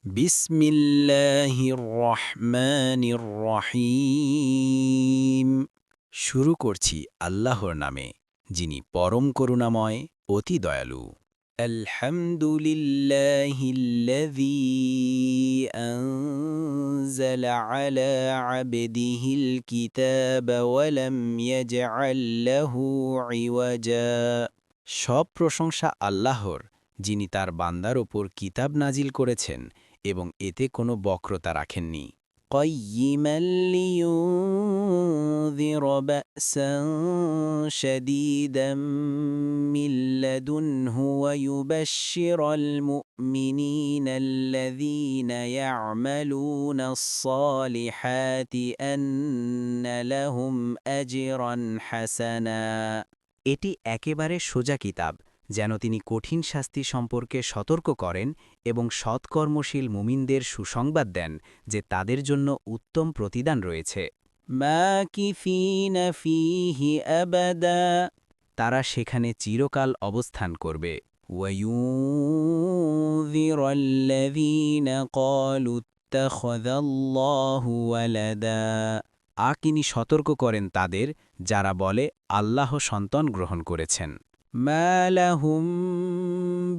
বিসমিল্লাহির রহমানির রহিম। শুরু করছি আল্লাহর নামে, যিনি পরম করুণাময়, অতি দয়ালু। আলহামদুলিল্লাহিল্লাযী আনজালা আলা আবদিহিল কিতাবা ওয়া লাম ইয়াজআল লাহু ইওয়াজা। সব প্রশংসা আল্লাহর, যিনি তার বান্দার ওপর কিতাব নাজিল করেছেন এবং এতে কোনো বক্রতা রাখেননি। قيما لينذر بأسا شديدا من لدنه ويبشر المؤمنين الذين يعملون الصالحات أن لهم أجرا حسنا। এটি একেবারে সোজা কিতাব, যেন তিনি কঠিন শাস্তি সম্পর্কে সতর্ক করেন এবং সৎকর্মশীল মুমিনদের সুসংবাদ দেন যে তাদের জন্য উত্তম প্রতিদান রয়েছে। মাকিফিনা ফীহি আবাদা, তারা সেখানে চিরকাল অবস্থান করবে। ওয়ায়ুনযিরাল্লাযীনা ক্বালু ইত্তাখাযাল্লাহু ওয়ালাদা, আর তিনি সতর্ক করেন তাদের যারা বলে আল্লাহ সন্তান গ্রহণ করেছেন। মা লাহুম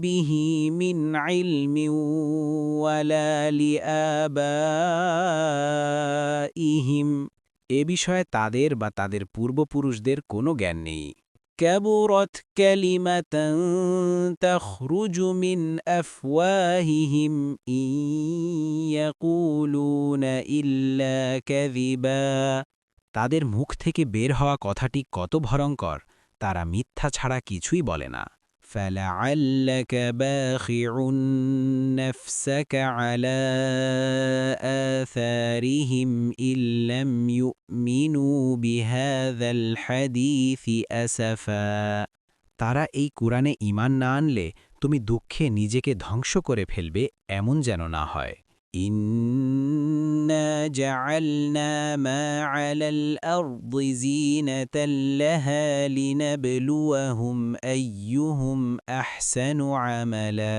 বিহি মিন ইলমিন ওয়ালা লিআবাইহিম, এ বিষয়ে তাদের বা তাদের পূর্বপুরুষদের কোনো জ্ঞান নেই। কাবুরাত কালিমাতান তাখরুজু মিন আফওয়াহিহিম ইন ইয়াকুলুনা ইল্লা কাযিবা, তাদের মুখ থেকে বের হওয়া কথাটি কত ভয়ঙ্কর, তারা মিথ্যা ছাড়া কিছুই বলে না। فَلَعَلَّكَ بَاخِعٌ نَفْسَكَ عَلَى آثَارِهِمْ إِن لَّمْ يُؤْمِنُوا بِهَذَا الْحَدِيثِ أَسَفًا, তারা এই কুরআনে ঈমান না আনলে তুমি দুঃখে নিজেকে ধ্বংস করে ফেলবে, এমন যেন না হয়। ইন্না জাআলনা মা আলাল আরদি যিনাতাল লাহা লিনাবলুয়াহুম আইয়ুহুম আহসানু আমালা,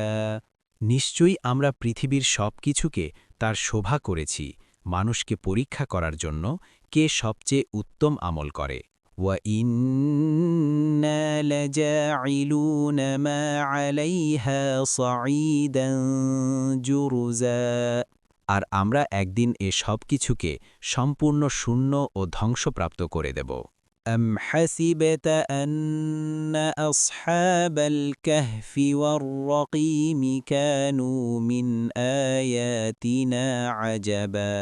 নিশ্চয়ই আমরা পৃথিবীর সব কিছুকে তার শোভা করেছি মানুষকে পরীক্ষা করার জন্য কে সবচেয়ে উত্তম আমল করে। ওয়া ইন্না লাজাইলুনা মা আলাইহা সাঈদান জুরুজা, আর আমরা একদিন এ সব কিছুকে সম্পূর্ণ শূন্য ও ধ্বংসপ্রাপ্ত করে দেব। أم حسبت أن أصحاب الكهف والرقيم كانوا من آياتنا عجبا,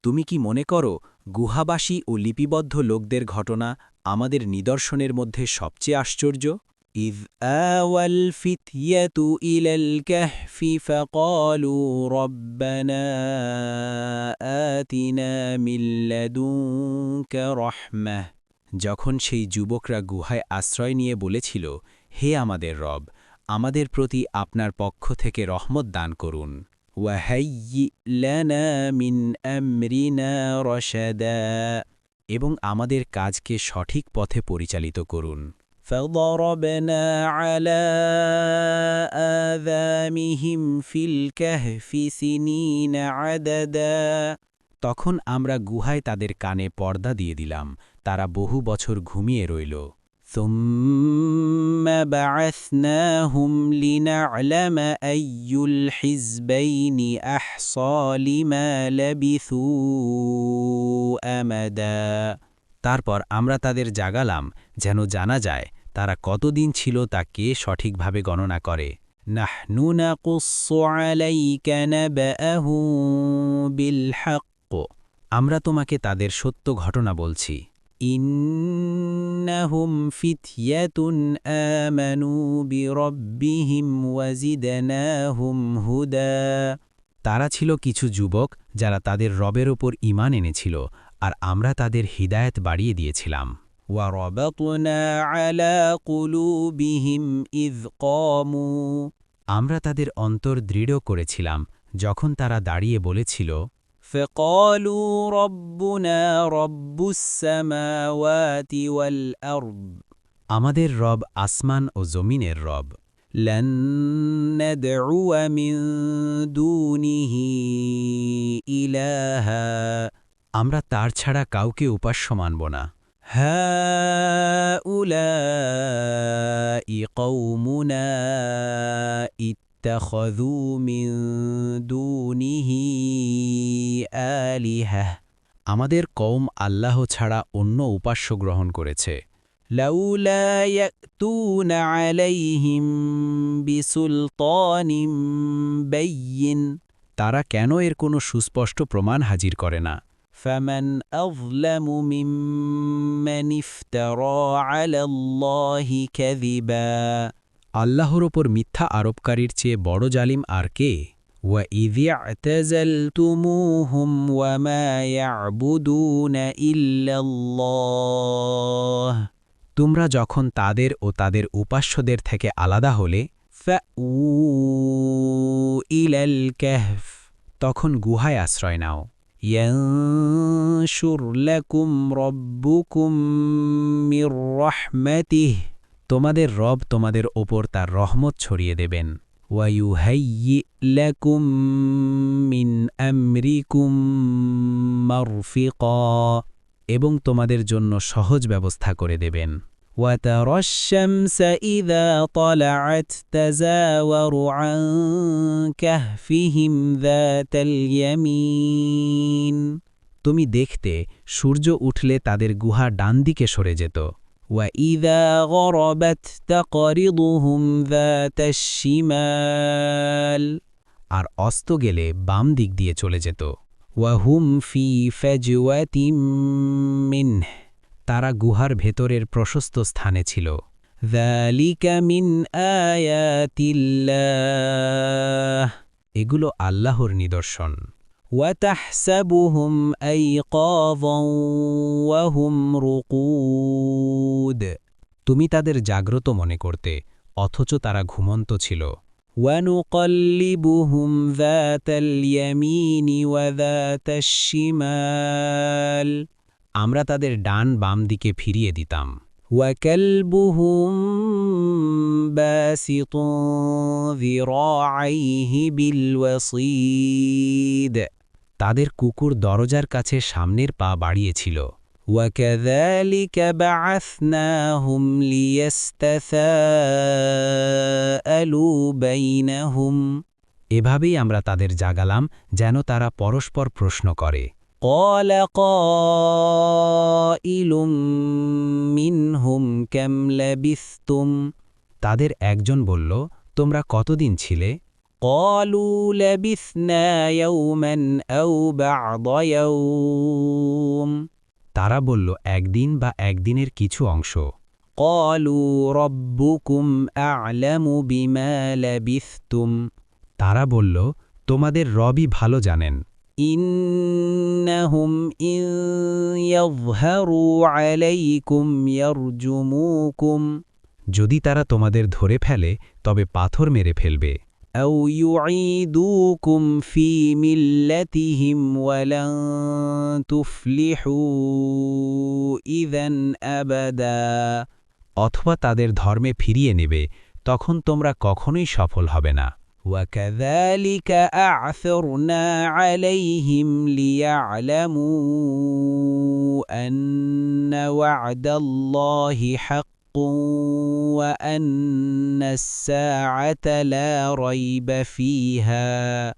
তুমি কি মনে করো গুহাবাসী ও লিপিবদ্ধ লোকদের ঘটনা আমাদের নিদর্শনের মধ্যে সবচেয়ে আশ্চর্য? إذ آوى الفتية إلى الكهف فقالوا ربنا آتنا من لدنك رحمة, যখন সেই যুবকরা গুহায় আশ্রয় নিয়ে বলেছিল, হে আমাদের রব, আমাদের প্রতি আপনার পক্ষ থেকে রহমত দান করুন। ওয়াহাইয়্যি লানা মিন আমরিনা রশাদা, এবং আমাদের কাজকে সঠিক পথে পরিচালিত করুন। فضربنا على آذانهم في الكهف سنين عددا, তখন আমরা গুহায় তাদের কানে পর্দা দিয়ে দিলাম, তারা বহু বছর ঘুমিয়ে রইল। ثم بعثناهم لنعلم أي الحزبين أحصى لما لبثوا أمدا, তারপর আমরা তাদের জাগালাম যেন জানা যায় তারা কতদিন ছিল তা কে সঠিকভাবে গণনা করে। নাহনু নাকুসসু আলাইকা নাবাআহুম বিল হক, আমরা তোমাকে তাদের সত্য ঘটনা বলছি। ইন্নাহুম ফিতয়াতুন আমানু বিরব্বিহিম ওয়াজিদনাহুম হুদা, তারা ছিল কিছু যুবক যারা তাদের রবের ওপর ঈমান এনেছিল আর আমরা তাদের হিদায়াত বাড়িয়ে দিয়েছিলাম। ওয়ারাবাতনা আলা কুলুবিহিম ইয কামু, আমরা তাদের অন্তর দৃঢ় করেছিলাম যখন তারা দাঁড়িয়ে বলেছিল, ফাকালু রব্বুনা রব্বুস সামাওয়াতি ওয়াল আরদ, আমাদের রব আসমান ও জমিনের রব। لن ندعو من دونه إلها আমরা তার ছাড়া কাউকে উপাস্য মানব না هؤلاء قومنا اتخذوا من دونه آلهة আমাদের কওম আল্লাহ ছাড়া অন্য উপাস্য গ্রহণ করেছে লাউলা ইয়াতুনা আলাইহিম বিসুলতানিম বাইয়িন তারা কেন এর কোনো সুস্পষ্ট প্রমাণ হাজির করে না ফামান আযলামু মিম্মান ইফতারা আলাল্লাহি কাযিবা আল্লাহর উপর মিথ্যা আরোপকারীর চেয়ে বড় জালিম আর কে وَإِذِ اعْتَزَلْتُمُوهُمْ وَمَا يَعْبُدُونَ إِلَّا اللَّهَ তোমরা যখন তাদের ও তাদের উপাস্যদের থেকে আলাদা হলে فَأْوُوا إِلَى الْكَهْفِ তখন গুহায় আশ্রয় নাও يَنشُرْ لَكُمْ رَبُّكُمْ مِنْ رَحْمَتِهِ তোমাদের রব তোমাদের ওপর তার রহমত ছড়িয়ে দেবেন وَيُهَيِّئْ لَكُم مِّنْ أَمْرِكُمْ مَرْفِقًا এবং তোমাদের জন্য সহজ ব্যবস্থা করে দেবেন وَتَرَى الشَّمْسَ إِذَا طَلَعَتْ تَزَاوَرُ عَنْ كَهْفِهِمْ ذَاتَ الْيَمِينِ তুমি দেখতে সূর্য উঠলে তাদের গুহা ডান দিকে সরে যেত وَإِذَا غَرَبَتْ تَقْرِضُهُمْ ذَاتَ الشِّمَالِ আর অস্ত গেলে বাম দিক দিয়ে চলে যেত وَهُمْ فِي فَجْوَةٍ مِّنْهُ তারা গুহার ভেতরের প্রশস্ত স্থানে ছিল ذَلِكَ مِنْ آيَاتِ اللَّهِ এগুলো আল্লাহর নিদর্শন وَتَحْسَبُهُمْ أَيْقَاظًا وَهُمْ رُقُودٌ তুমি তাদের জাগ্রত মনে করতে অথচ তারা ঘুমন্ত ছিল وَنُقَلِّبُهُمْ ذَاتَ الْيَمِينِ وَذَاتَ الشِّمَالِ আমরা তাদের ডান বাম দিকে ফিরিয়ে দিতাম وَكَلْبُهُمْ بَاسِطٌ ذِرَاعَيْهِ بِالْوَصِيدِ তাদের কুকুর দরজার কাছে সামনের পা বাড়িয়েছিল وَكَذَلِكَ بَعَثْنَاهُمْ لِيَسْتَثَاءَلُوا بَيْنَهُمْ এভাবেই আমরা তাদের জাগালাম যেন তারা পরস্পর প্রশ্ন করে قَالَ قَائِلٌ مِّنْهُمْ كَمْ لَبِثْتُمْ তাদের একজন বলল তোমরা কতদিন ছিলে قَالُوا لَبِثْنَا يَوْمًا أَوْ بَعْضَ يَوْمٍ তারা বলল একদিন বা একদিনের কিছু অংশ قَالُوا رَبُّكُمْ أَعْلَمُ بِمَا لَبِثْتُمْ তারা বলল তোমাদের রবই ভালো জানেন إِنَّهُمْ إِنْ يَظْهَرُوا عَلَيْكُمْ يَرْجُمُوكُمْ যদি তারা তোমাদের ধরে ফেলে তবে পাথর মেরে ফেলবে أَوْ يُعِيدُوكُمْ فِي مِلَّتِهِمْ وَلَنْ تُفْلِحُوا إِذًا أَبَدًا অথবা তাদের ধর্মে ফিরিয়ে নেবে তখন তোমরা কখনোই সফল হবে না وَكَذَلِكَ أَعْثَرْنَا عَلَيْهِمْ لِيَعْلَمُوا أَنَّ وَعْدَ اللَّهِ حَقٌّ وَأَنَّ السَّاعَةَ لَا رَيْبَ فِيهَا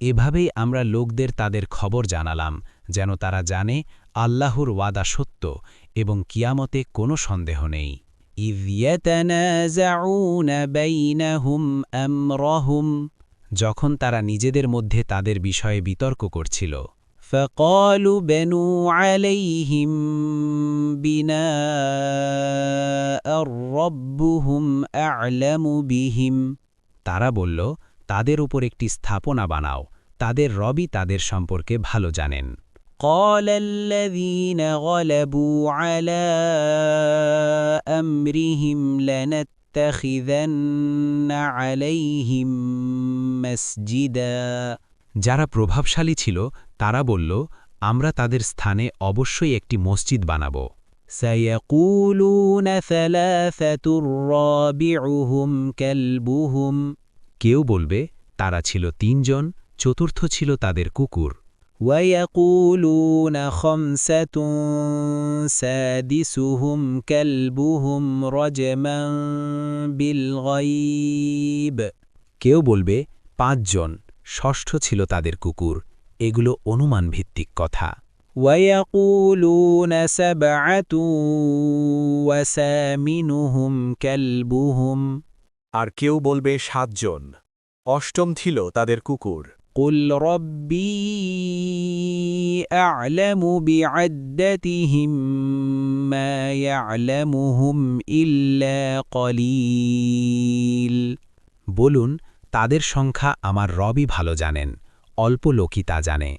এভাবেই আমরা লোকদের তাদের খবর জানালাম যেন তারা জানে আল্লাহর ওয়াদা সত্য এবং কিয়ামতে কোনো সন্দেহ নেই إِذْ يَتَنَازَعُونَ بَيْنَهُمْ أَمْرَهُمْ যখন তারা নিজেদের মধ্যে তাদের বিষয়ে বিতর্ক করছিল فَقَالُوا بَنُوا عَلَيْهِمْ بِنَاءً رَبُّهُمْ أَعْلَمُ بِهِمْ তারা বলল তাদের উপর একটি স্থাপনা বানাও তাদের রবই তাদের সম্পর্কে ভালো জানেন قَالَ الَّذِينَ غَلَبُوا عَلَى أَمْرِهِمْ لَنَتَّخِذَنَّ عَلَيْهِمْ مَسْجِدًا যারা প্রভাবশালী ছিল তারা বলল আমরা তাদের স্থানে অবশ্যই একটি মসজিদ বানাব سيقولون ثلاثة رابعهم كلبهم কেউ বলবে তারা ছিল তিনজন চতুর্থ ছিল তাদের কুকুর ويقولون خمسة سادسهم كلبهم رجما بالغيب কেউ বলবে পাঁচজন ষষ্ঠ ছিল তাদের কুকুর এগুলো অনুমান ভিত্তিক কথা ويقولون سبعة وثامنهم كلبهم আর কেউ বলবে সাতজন অষ্টম ছিল তাদের কুকুর قل ربي أعلم بعدتهم ما يعلمهم إلا قليل বলুন তাদের সংখ্যা আমার রবই ভালো জানেন অল্প লোকই তা জানে